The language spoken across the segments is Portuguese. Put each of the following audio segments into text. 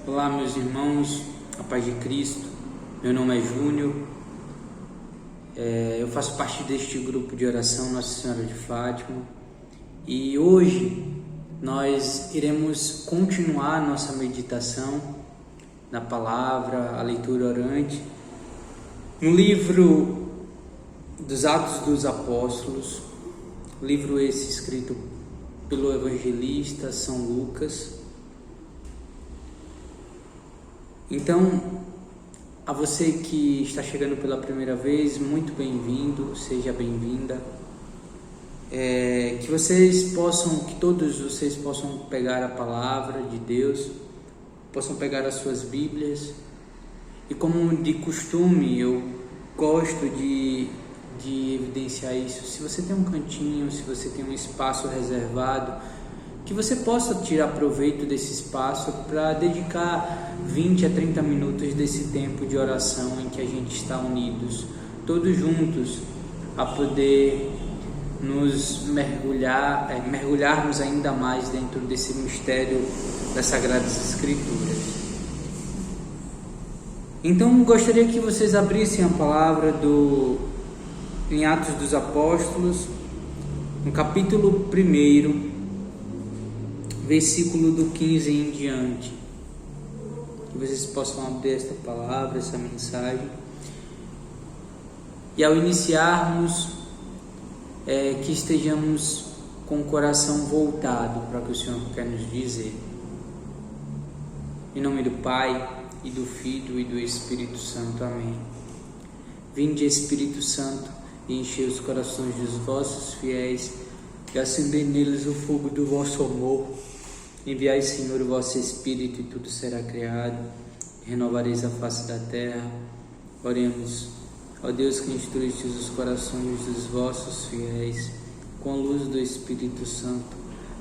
Olá, meus irmãos, a paz de Cristo. Meu nome é Júnior. Eu faço parte deste grupo de oração Nossa Senhora de Fátima. E hoje nós iremos continuar nossa meditação na palavra, a leitura orante, no livro dos Atos dos Apóstolos, livro esse escrito pelo evangelista São Lucas. Então, a você que está chegando pela primeira vez, muito bem-vindo, seja bem-vinda. Que todos vocês possam pegar a palavra de Deus, possam pegar as suas Bíblias. E como de costume, eu gosto de evidenciar isso. Se você tem um cantinho, se você tem um espaço reservado, que você possa tirar proveito desse espaço para dedicar 20 a 30 minutos desse tempo de oração em que a gente está unidos, todos juntos, a poder nos mergulharmos ainda mais dentro desse mistério das Sagradas Escrituras. Então, gostaria que vocês abrissem a palavra em Atos dos Apóstolos, no capítulo 1, versículo do 15 em diante, que vocês possam abrir esta palavra, essa mensagem, e ao iniciarmos, que estejamos com o coração voltado para o que o Senhor quer nos dizer. Em nome do Pai, e do Filho, e do Espírito Santo. Amém. Vinde, Espírito Santo, e enchei os corações dos vossos fiéis, e acendei neles o fogo do vosso amor. Enviai, Senhor, o vosso Espírito, e tudo será criado, e renovareis a face da terra. Oremos. Ó Deus, que instruístes os corações dos vossos fiéis com a luz do Espírito Santo,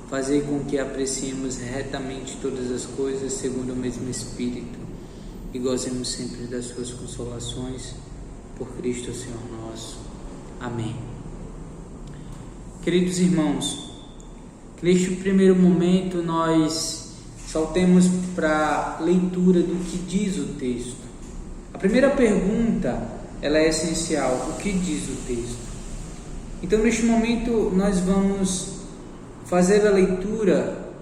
fazei com que apreciemos retamente todas as coisas segundo o mesmo Espírito, e gozemos sempre das suas consolações, por Cristo Senhor nosso. Amém. Queridos irmãos, que neste primeiro momento nós saltemos para a leitura do que diz o texto. A primeira pergunta, ela é essencial: o que diz o texto? Então, neste momento, nós vamos fazer a leitura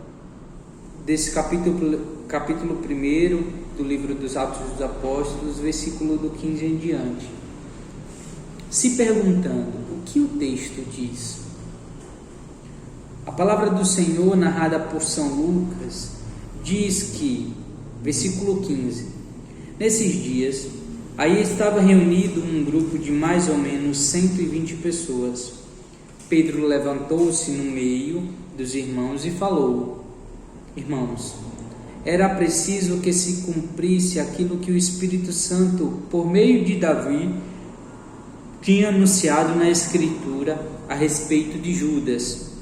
desse capítulo 1 do livro dos Atos dos Apóstolos, versículo do 15 em diante, se perguntando o que o texto diz. A palavra do Senhor, narrada por São Lucas, diz que, versículo 15: nesses dias, aí estava reunido um grupo de mais ou menos 120 pessoas. Pedro levantou-se no meio dos irmãos e falou: irmãos, era preciso que se cumprisse aquilo que o Espírito Santo, por meio de Davi, tinha anunciado na Escritura a respeito de Judas,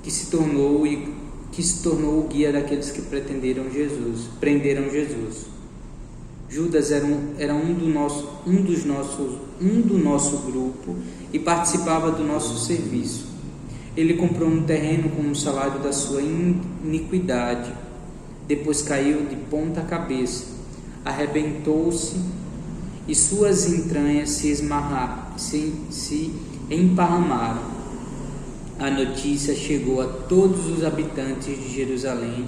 que se tornou o guia daqueles que prenderam Jesus. Judas era um do nosso grupo e participava do nosso serviço. Ele comprou um terreno com o salário da sua iniquidade. Depois caiu de ponta cabeça, arrebentou-se e suas entranhas se emparramaram. A notícia chegou a todos os habitantes de Jerusalém,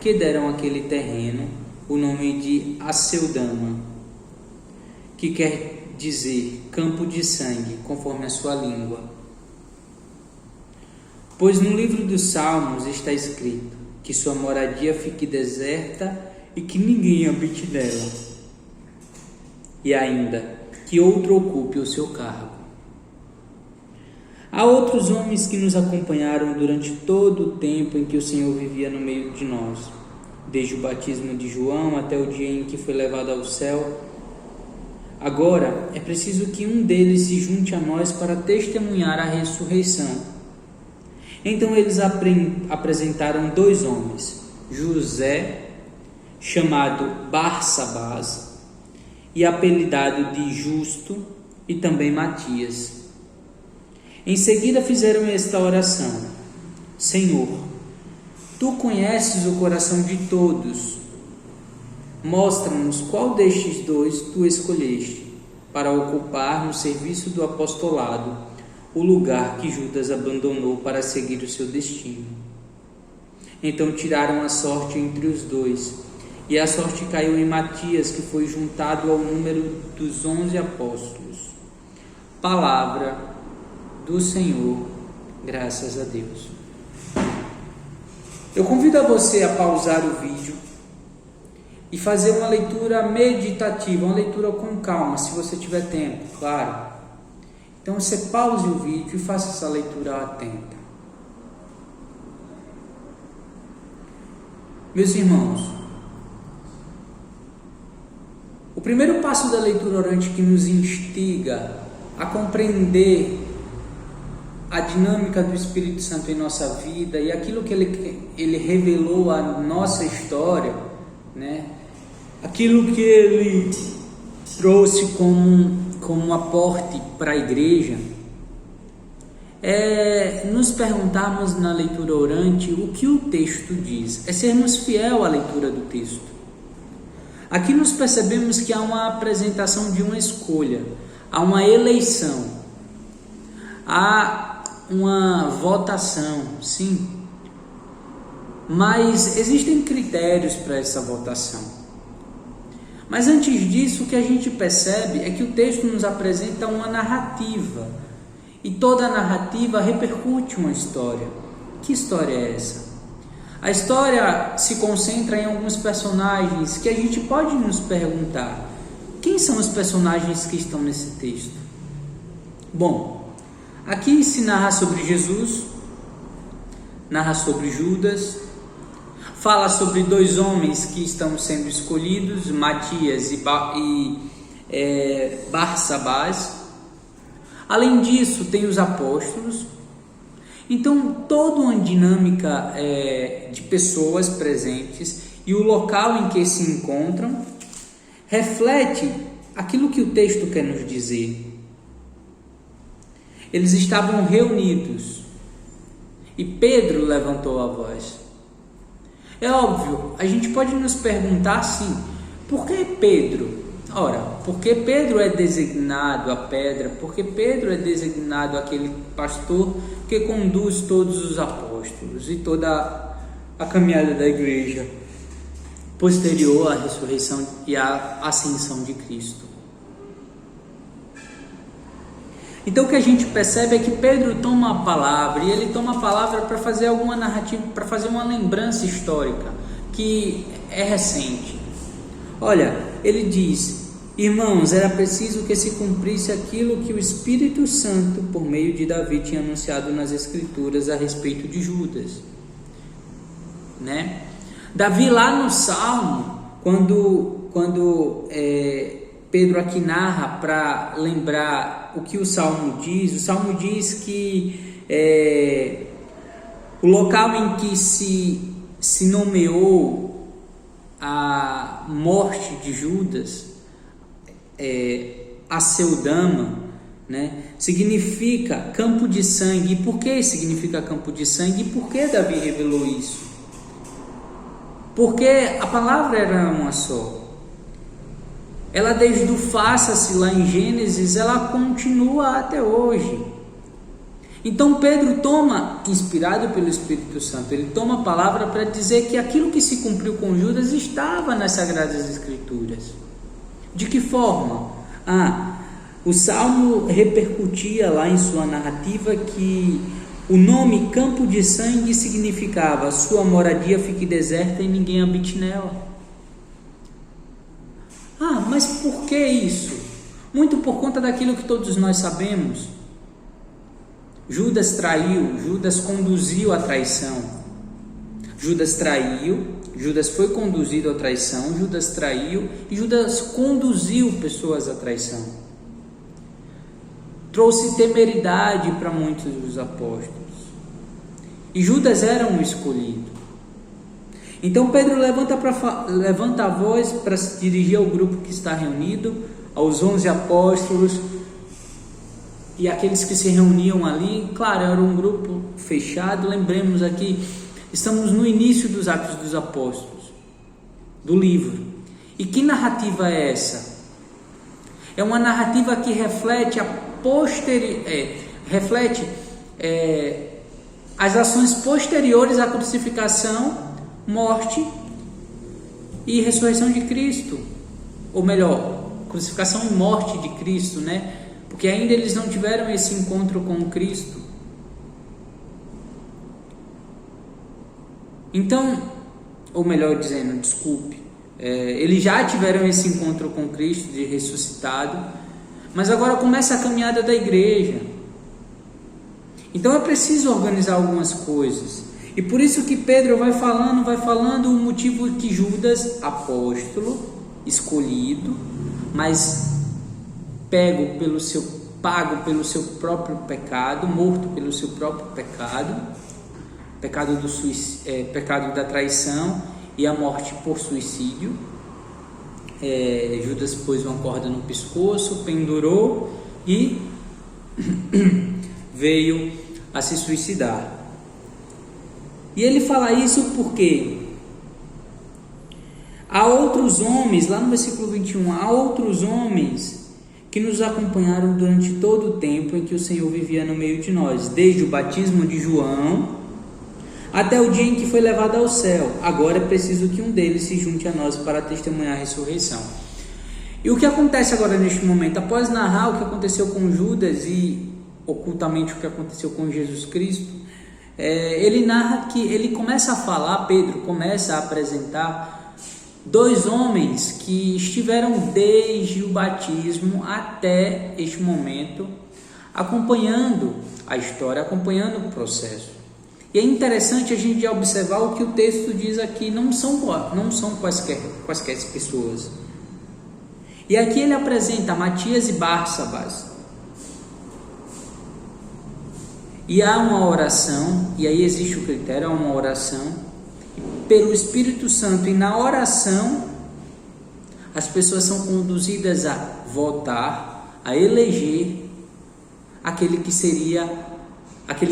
que deram àquele terreno o nome de Aceldama, que quer dizer campo de sangue, conforme a sua língua. Pois no livro dos Salmos está escrito que sua moradia fique deserta e que ninguém habite nela, e ainda que outro ocupe o seu cargo. Há outros homens que nos acompanharam durante todo o tempo em que o Senhor vivia no meio de nós, desde o batismo de João até o dia em que foi levado ao céu. Agora é preciso que um deles se junte a nós para testemunhar a ressurreição. Então eles apresentaram 2 homens, José, chamado Barsabás, e apelidado de Justo, e também Matias. Em seguida fizeram esta oração: Senhor, Tu conheces o coração de todos mostra-nos qual destes dois tu escolheste para ocupar no serviço do apostolado o lugar que Judas abandonou para seguir o seu destino. Então tiraram a sorte entre os dois, e a sorte caiu em Matias, que foi juntado ao número dos 11 apóstolos. Palavra do Senhor, graças a Deus. Eu convido a você a pausar o vídeo e fazer uma leitura meditativa, uma leitura com calma, se você tiver tempo, claro. Então você pause o vídeo e faça essa leitura atenta. Meus irmãos, o primeiro passo da leitura orante que nos instiga a compreender a dinâmica do Espírito Santo em nossa vida e aquilo que ele revelou à nossa história, né? Aquilo que ele trouxe como um aporte para a igreja, é nos perguntarmos na leitura orante o que o texto diz, é sermos fiel à leitura do texto. Aqui nos percebemos que há uma apresentação de uma escolha, há uma eleição, há uma votação, sim, mas existem critérios para essa votação. Mas antes disso, o que a gente percebe é que o texto nos apresenta uma narrativa, e toda narrativa repercute uma história. Que história é essa? A história se concentra em alguns personagens que a gente pode nos perguntar: quem são os personagens que estão nesse texto? Bom, aqui se narra sobre Jesus, narra sobre Judas, fala sobre dois homens que estão sendo escolhidos, Matias e Barsabás. Além disso, tem os apóstolos. Então, toda uma dinâmica de pessoas presentes e o local em que se encontram reflete aquilo que o texto quer nos dizer. Eles estavam reunidos e Pedro levantou a voz. É óbvio, a gente pode nos perguntar assim: por que Pedro? Ora, porque Pedro é designado a pedra, porque Pedro é designado aquele pastor que conduz todos os apóstolos e toda a caminhada da igreja posterior à ressurreição e à ascensão de Cristo. Então o que a gente percebe é que Pedro toma a palavra, e ele toma a palavra para fazer alguma narrativa, para fazer uma lembrança histórica que é recente. Olha, ele diz: irmãos, era preciso que se cumprisse aquilo que o Espírito Santo, por meio de Davi, tinha anunciado nas Escrituras a respeito de Judas, né? Davi, lá no Salmo, quando Pedro aqui narra para lembrar o que o Salmo diz que o local em que se nomeou a morte de Judas, Aceldama, né, significa campo de sangue. E por que significa campo de sangue? E por que Davi revelou isso? Porque a palavra era uma só. Ela, desde o faça-se lá em Gênesis, ela continua até hoje. Então Pedro toma, inspirado pelo Espírito Santo, ele toma a palavra para dizer que aquilo que se cumpriu com Judas estava nas Sagradas Escrituras. De que forma? O Salmo repercutia lá em sua narrativa que o nome campo de sangue significava: sua moradia fique deserta e ninguém habite nela. Mas por que isso? Muito por conta daquilo que todos nós sabemos. Judas traiu, Judas conduziu a traição. Judas traiu, Judas foi conduzido à traição, Judas traiu e Judas conduziu pessoas à traição. Trouxe temeridade para muitos dos apóstolos. E Judas era um escolhido. Então Pedro levanta a voz para se dirigir ao grupo que está reunido, aos 11 apóstolos e aqueles que se reuniam ali. Claro, era um grupo fechado. Lembremos aqui, estamos no início dos Atos dos Apóstolos, do livro. E que narrativa é essa? É uma narrativa que reflete as ações posteriores à crucificação, morte e ressurreição de Cristo. Ou melhor, crucificação e morte de Cristo, né? Porque ainda eles não tiveram esse encontro com Cristo. Então, ou melhor dizendo, desculpe, eles já tiveram esse encontro com Cristo de ressuscitado, mas agora começa a caminhada da igreja. Então é preciso organizar algumas coisas. E por isso que Pedro vai falando o motivo que Judas, apóstolo, escolhido, mas pago pelo seu próprio pecado, morto pelo seu próprio pecado, pecado da traição e a morte por suicídio. Judas pôs uma corda no pescoço, pendurou e veio a se suicidar. E ele fala isso porque há outros homens, lá no versículo 21, há outros homens que nos acompanharam durante todo o tempo em que o Senhor vivia no meio de nós, desde o batismo de João até o dia em que foi levado ao céu. Agora é preciso que um deles se junte a nós para testemunhar a ressurreição. E o que acontece agora neste momento? Após narrar o que aconteceu com Judas e ocultamente o que aconteceu com Jesus Cristo, ele narra que ele começa a falar, Pedro começa a apresentar dois homens que estiveram desde o batismo até este momento, acompanhando a história, acompanhando o processo. E é interessante a gente observar o que o texto diz aqui, não são quaisquer pessoas. E aqui ele apresenta Matias e Barsabás. E há uma oração, e aí existe o critério, há uma oração pelo Espírito Santo, e na oração as pessoas são conduzidas a votar, a eleger aquele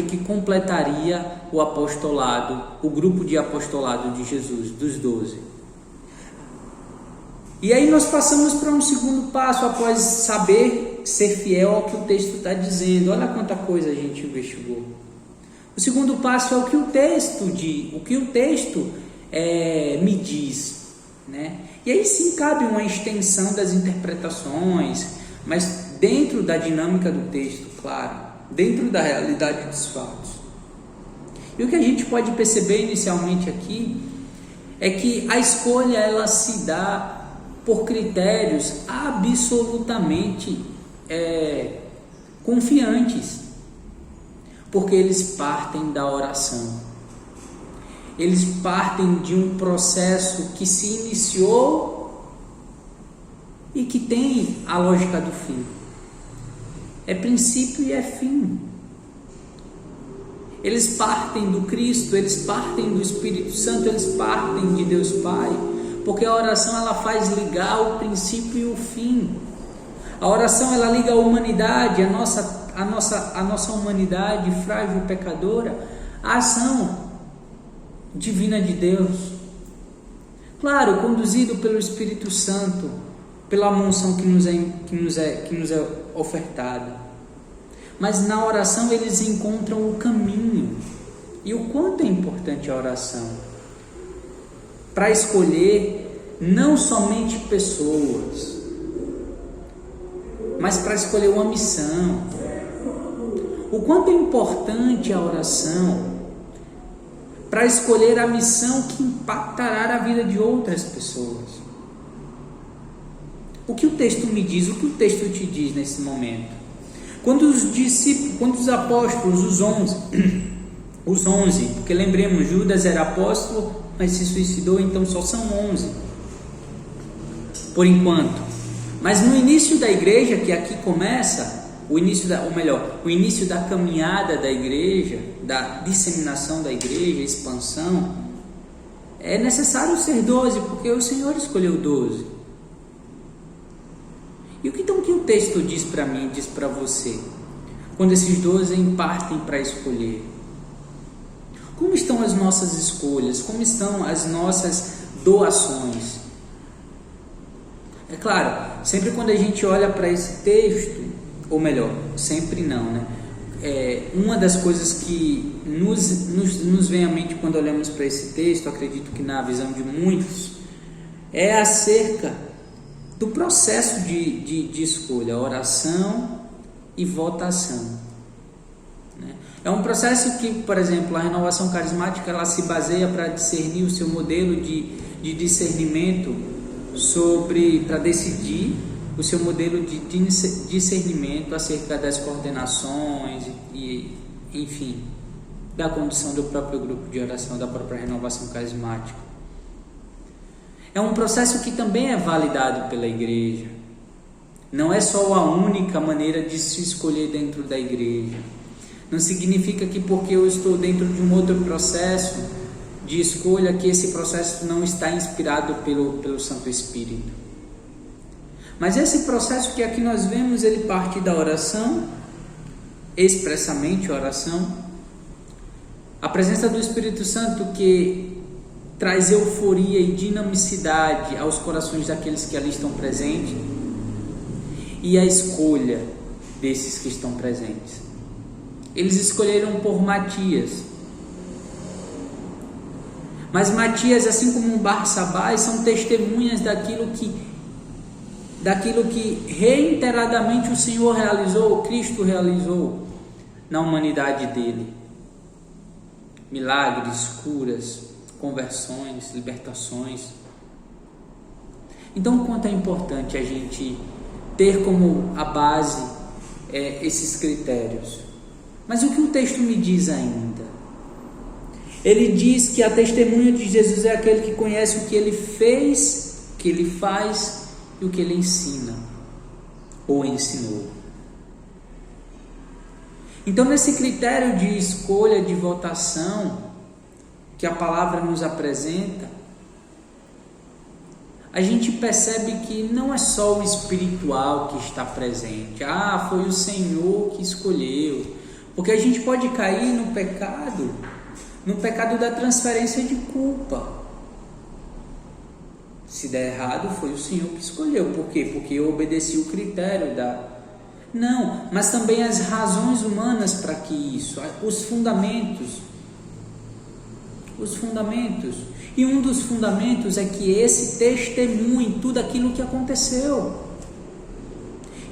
que completaria o apostolado, o grupo de apostolado de Jesus, dos 12. E aí nós passamos para um segundo passo, após saber ser fiel ao que o texto está dizendo. Olha quanta coisa a gente investigou. O segundo passo é o que o texto me diz, né? E aí sim cabe uma extensão das interpretações, mas dentro da dinâmica do texto, claro, dentro da realidade dos fatos. E o que a gente pode perceber inicialmente aqui é que a escolha ela se dá por critérios absolutamente confiantes, porque eles partem da oração, eles partem de um processo que se iniciou e que tem a lógica do fim, é princípio e é fim. Eles partem do Cristo, eles partem do Espírito Santo, eles partem de Deus Pai, porque a oração ela faz ligar o princípio e o fim. A oração ela liga a humanidade, a nossa humanidade frágil e pecadora, à ação divina de Deus. Claro, conduzido pelo Espírito Santo, pela unção que nos é ofertada. Mas na oração eles encontram o caminho. E o quanto é importante a oração para escolher não somente pessoas, mas para escolher uma missão. O quanto é importante a oração para escolher a missão que impactará a vida de outras pessoas. O que o texto me diz, o que o texto te diz nesse momento? Quando os apóstolos, os 11, porque lembremos, Judas era apóstolo, mas se suicidou, então só são 11, por enquanto. Mas no início da igreja, que aqui começa, o início da caminhada da igreja, da disseminação da igreja, expansão, é necessário ser 12, porque o Senhor escolheu 12. E o que o texto diz para mim, diz para você, quando esses 12 partem para escolher? Como estão as nossas escolhas? Como estão as nossas doações? É claro, sempre quando a gente olha para esse texto, ou melhor, sempre não, né? Uma das coisas que nos vem à mente quando olhamos para esse texto, acredito que na visão de muitos, é acerca do processo de escolha, oração e votação, né? É um processo que, por exemplo, a renovação carismática, ela se baseia para discernir o seu modelo de discernimento para decidir o seu modelo de discernimento acerca das coordenações e, enfim, da condução do próprio grupo de oração, da própria renovação carismática. É um processo que também é validado pela igreja. Não é só a única maneira de se escolher dentro da igreja. Não significa que porque eu estou dentro de um outro processo de escolha, que esse processo não está inspirado pelo Santo Espírito. Mas esse processo que aqui nós vemos, ele parte da oração, expressamente a oração, a presença do Espírito Santo que traz euforia e dinamicidade aos corações daqueles que ali estão presentes, e a escolha desses que estão presentes. Eles escolheram por Matias, mas Matias, assim como Barsabás, são testemunhas daquilo que reiteradamente o Senhor realizou, Cristo realizou na humanidade dele. Milagres, curas, conversões, libertações. Então, quanto é importante a gente ter como a base esses critérios. Mas o que o texto me diz ainda? Ele diz que a testemunha de Jesus é aquele que conhece o que ele fez, o que ele faz e o que ele ensina ou ensinou. Então, nesse critério de escolha, de votação que a palavra nos apresenta, a gente percebe que não é só o espiritual que está presente. Foi o Senhor que escolheu. Porque a gente pode cair no pecado da transferência de culpa. Se der errado, foi o Senhor que escolheu. Por quê? Porque eu obedeci o critério Não, mas também as razões humanas para que isso, os fundamentos. E um dos fundamentos é que esse testemunhe tudo aquilo que aconteceu.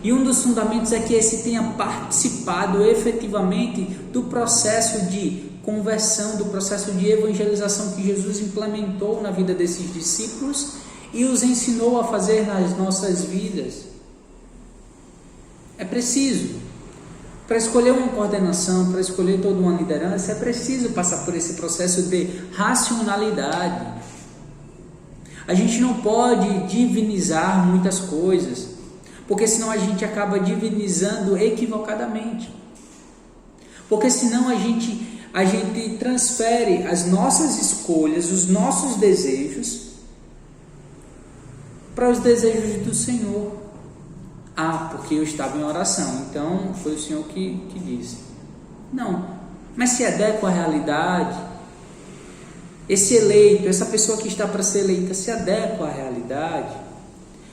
E um dos fundamentos é que esse tenha participado efetivamente do processo de conversão, do processo de evangelização que Jesus implementou na vida desses discípulos e os ensinou a fazer nas nossas vidas. É preciso, para escolher uma coordenação, para escolher toda uma liderança, é preciso passar por esse processo de racionalidade. A gente não pode divinizar muitas coisas, porque senão a gente acaba divinizando equivocadamente. Porque senão a gente transfere as nossas escolhas, os nossos desejos, para os desejos do Senhor. Porque eu estava em oração, então foi o Senhor que disse. Não, mas se adequa à realidade. Esse eleito, essa pessoa que está para ser eleita, se adequa à realidade.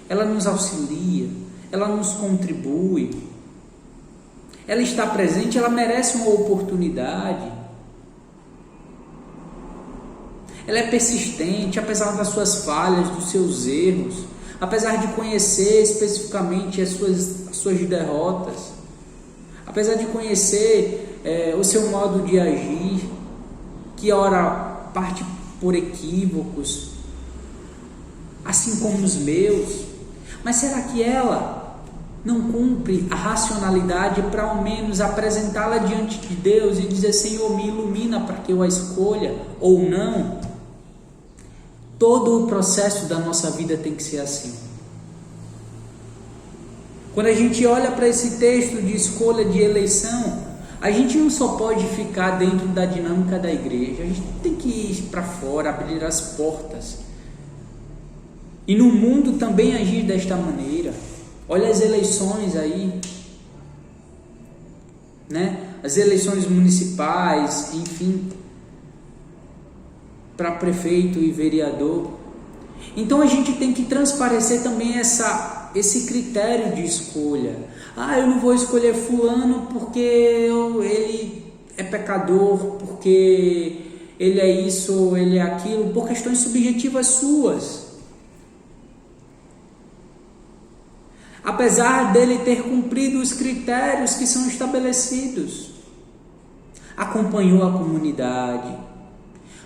Ela nos auxilia, ela nos contribui, ela está presente, ela merece uma oportunidade. Ela é persistente, apesar das suas falhas, dos seus erros, apesar de conhecer especificamente as suas derrotas, apesar de conhecer o seu modo de agir, que ora parte por equívocos, assim como os meus. Mas será que ela não cumpre a racionalidade para ao menos apresentá-la diante de Deus e dizer: Senhor, me ilumina para que eu a escolha, ou não? Todo o processo da nossa vida tem que ser assim. Quando a gente olha para esse texto de escolha, de eleição, a gente não só pode ficar dentro da dinâmica da igreja, a gente tem que ir para fora, abrir as portas. E no mundo também agir desta maneira. Olha as eleições aí, né? As eleições municipais, enfim, para prefeito e vereador. Então a gente tem que transparecer também esse critério de escolha. Eu não vou escolher fulano porque ele é pecador, porque ele é isso ou ele é aquilo, por questões subjetivas suas. Apesar dele ter cumprido os critérios que são estabelecidos. Acompanhou a comunidade,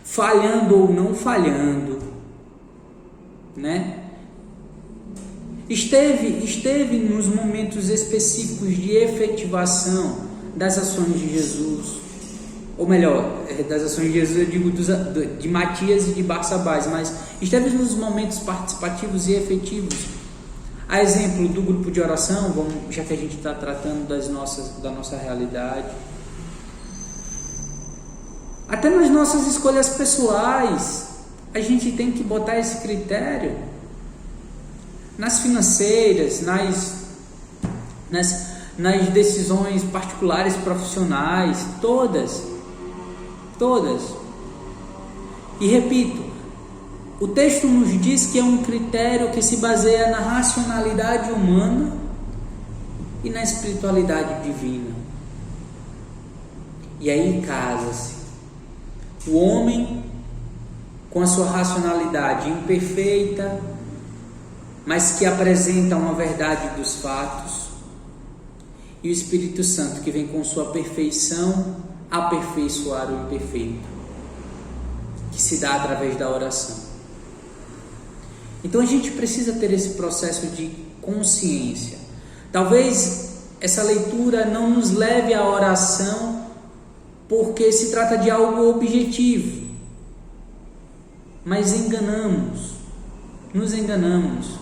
falhando ou não falhando, né? Esteve nos momentos específicos de efetivação das ações de Jesus, ou melhor, das ações de Jesus eu digo de Matias e de Barsabás, mas esteve nos momentos participativos e efetivos. A exemplo do grupo de oração, já que a gente está tratando da nossa realidade, até nas nossas escolhas pessoais, a gente tem que botar esse critério. Nas financeiras, nas decisões particulares, profissionais, todas. E repito, o texto nos diz que é um critério que se baseia na racionalidade humana e na espiritualidade divina. E aí casa-se o homem com a sua racionalidade imperfeita, mas que apresenta uma verdade dos fatos, e o Espírito Santo que vem com sua perfeição aperfeiçoar o imperfeito, que se dá através da oração. Então a gente precisa ter esse processo de consciência. Talvez essa leitura não nos leve à oração porque se trata de algo objetivo, mas nos enganamos,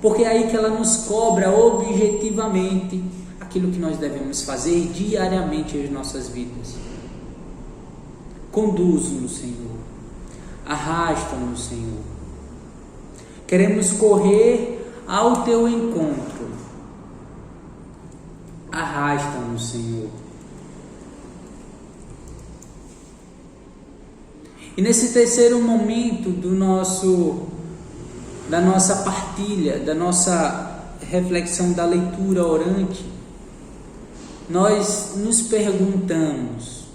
porque é aí que ela nos cobra objetivamente aquilo que nós devemos fazer diariamente em nossas vidas. Conduz-nos, Senhor, arrasta-nos, Senhor. Queremos correr ao teu encontro. Arrasta-nos, Senhor. E nesse terceiro momento da nossa partilha, da nossa reflexão da leitura orante, nós nos perguntamos: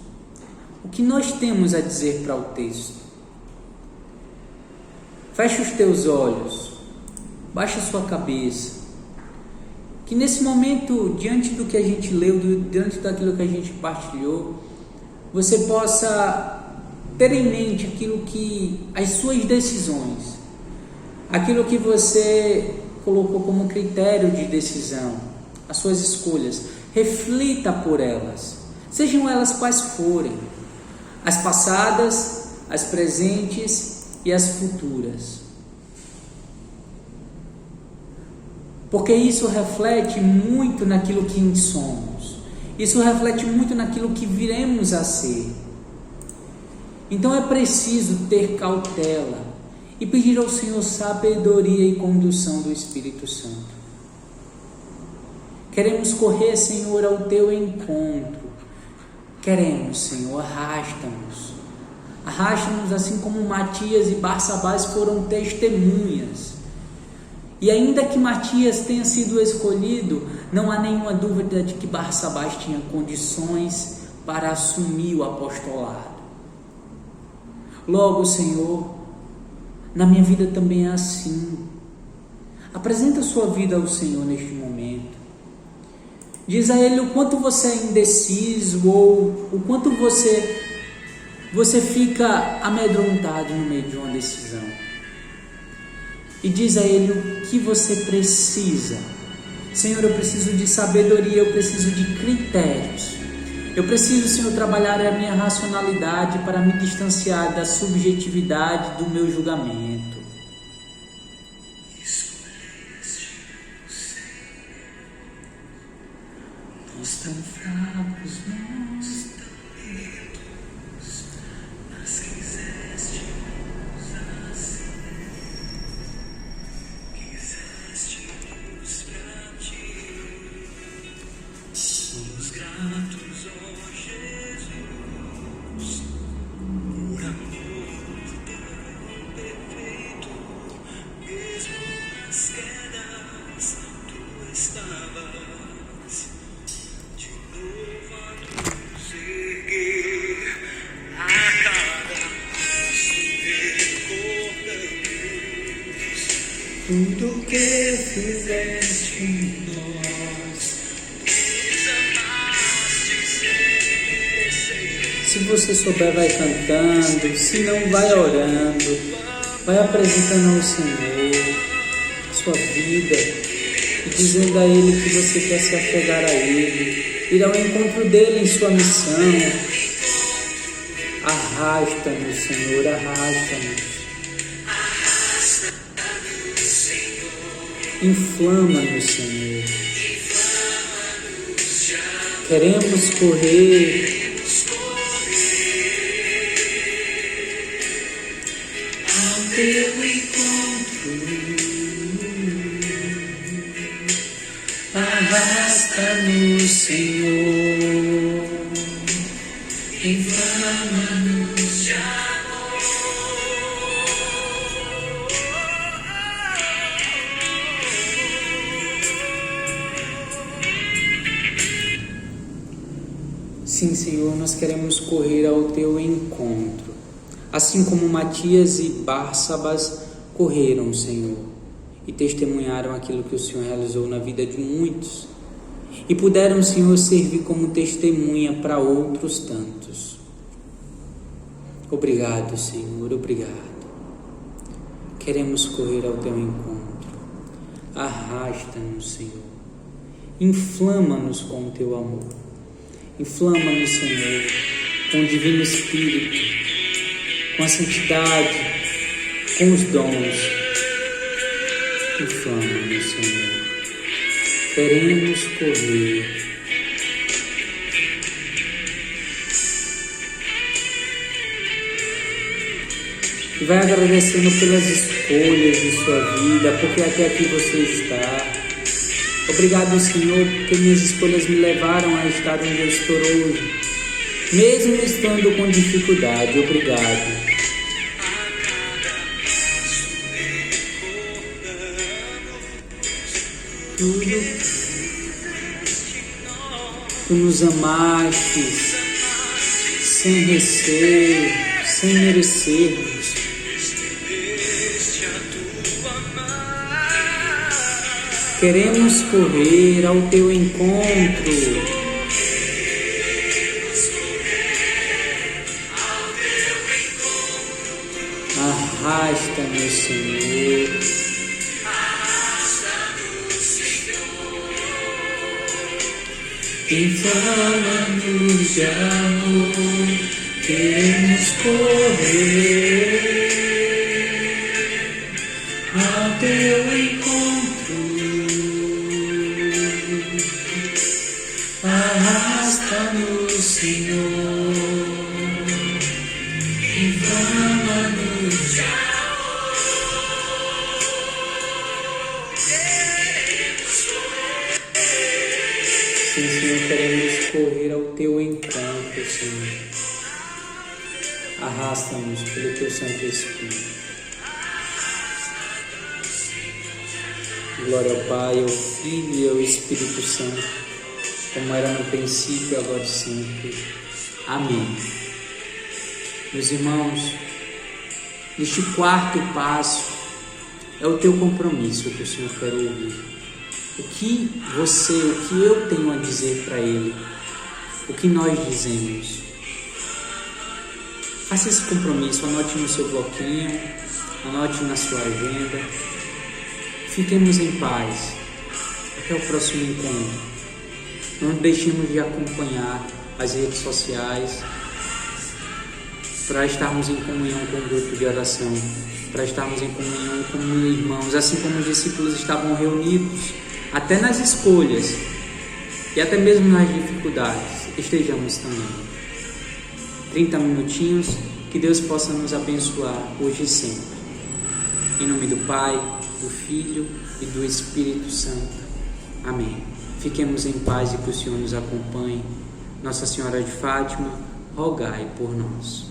o que nós temos a dizer para o texto? Feche os teus olhos, baixa a sua cabeça, que nesse momento, diante do que a gente leu, diante daquilo que a gente partilhou, você possa ter em mente as suas decisões, aquilo que você colocou como critério de decisão, as suas escolhas. Reflita por elas, sejam elas quais forem, as passadas, as presentes e as futuras. Porque isso reflete muito naquilo que somos, isso reflete muito naquilo que viremos a ser. Então é preciso ter cautela e pedir ao Senhor sabedoria e condução do Espírito Santo. Queremos correr, Senhor, ao teu encontro. Queremos, Senhor, arrasta-nos. Arrasta-nos assim como Matias e Barsabás foram testemunhas. E ainda que Matias tenha sido escolhido, não há nenhuma dúvida de que Barsabás tinha condições para assumir o apostolado. Logo, Senhor, na minha vida também é assim. Apresenta a sua vida ao Senhor neste momento. Diz a Ele o quanto você é indeciso ou o quanto você fica amedrontado no meio de uma decisão. E diz a Ele o que você precisa. Senhor, eu preciso de sabedoria, eu preciso de critérios. Eu preciso, Senhor, trabalhar a minha racionalidade para me distanciar da subjetividade do meu julgamento. Escolheste você, nós tão fracos, nós tão lentos, mas quiseste nos assim, quiseste nos pra ti, somos gratos. tudo que fizeste em nós. Se você souber, vai cantando, se não, vai orando, vai apresentando ao Senhor a sua vida e dizendo a Ele que você quer se apegar a Ele, ir ao encontro dEle em sua missão. Arrasta-nos, Senhor, arrasta-nos. Inflama-nos, Senhor. Queremos correr ao teu encontro. Arrasta-nos, Senhor. Inflama-nos de amor. Sim, Senhor, nós queremos correr ao teu encontro, assim como Matias e Barsabas correram, Senhor, e testemunharam aquilo que o Senhor realizou na vida de muitos, e puderam, Senhor, servir como testemunha para outros tantos. Obrigado, Senhor, obrigado. Queremos correr ao teu encontro. Arrasta-nos, Senhor. Inflama-nos com o teu amor. Inflama-nos, Senhor, com o Divino Espírito, com a santidade, com os dons. Inflama-nos, Senhor. Queremos correr. E vai agradecendo pelas escolhas de sua vida, porque até aqui você está. Obrigado, Senhor, porque minhas escolhas me levaram a estar onde eu estou hoje, mesmo estando com dificuldade. Obrigado. Tu nos amastes sem receio, sem merecermos. Queremos correr ao teu encontro. Arrasta-nos, Senhor. Inflama-nos de amor. Queremos correr ao teu encontro. Arrasta-nos, Senhor, inflama-nos de amor. Sim, Senhor, queremos correr ao teu encontro, Senhor. Arrasta-nos pelo teu Santo Espírito. Glória ao Pai, ao Filho e ao Espírito Santo, como era no princípio, agora e sempre. Amém. Meus irmãos, neste quarto passo, é o teu compromisso que o Senhor quer ouvir. O que eu tenho a dizer para Ele? O que nós dizemos? Faça esse compromisso, anote no seu bloquinho, anote na sua agenda. Fiquemos em paz. Até o próximo encontro. Não deixemos de acompanhar as redes sociais para estarmos em comunhão com o grupo de oração, para estarmos em comunhão com irmãos, assim como os discípulos estavam reunidos, até nas escolhas e até mesmo nas dificuldades, estejamos também. 30 minutinhos, que Deus possa nos abençoar hoje e sempre. Em nome do Pai, do Filho e do Espírito Santo. Amém. Fiquemos em paz e que o Senhor nos acompanhe. Nossa Senhora de Fátima, rogai por nós.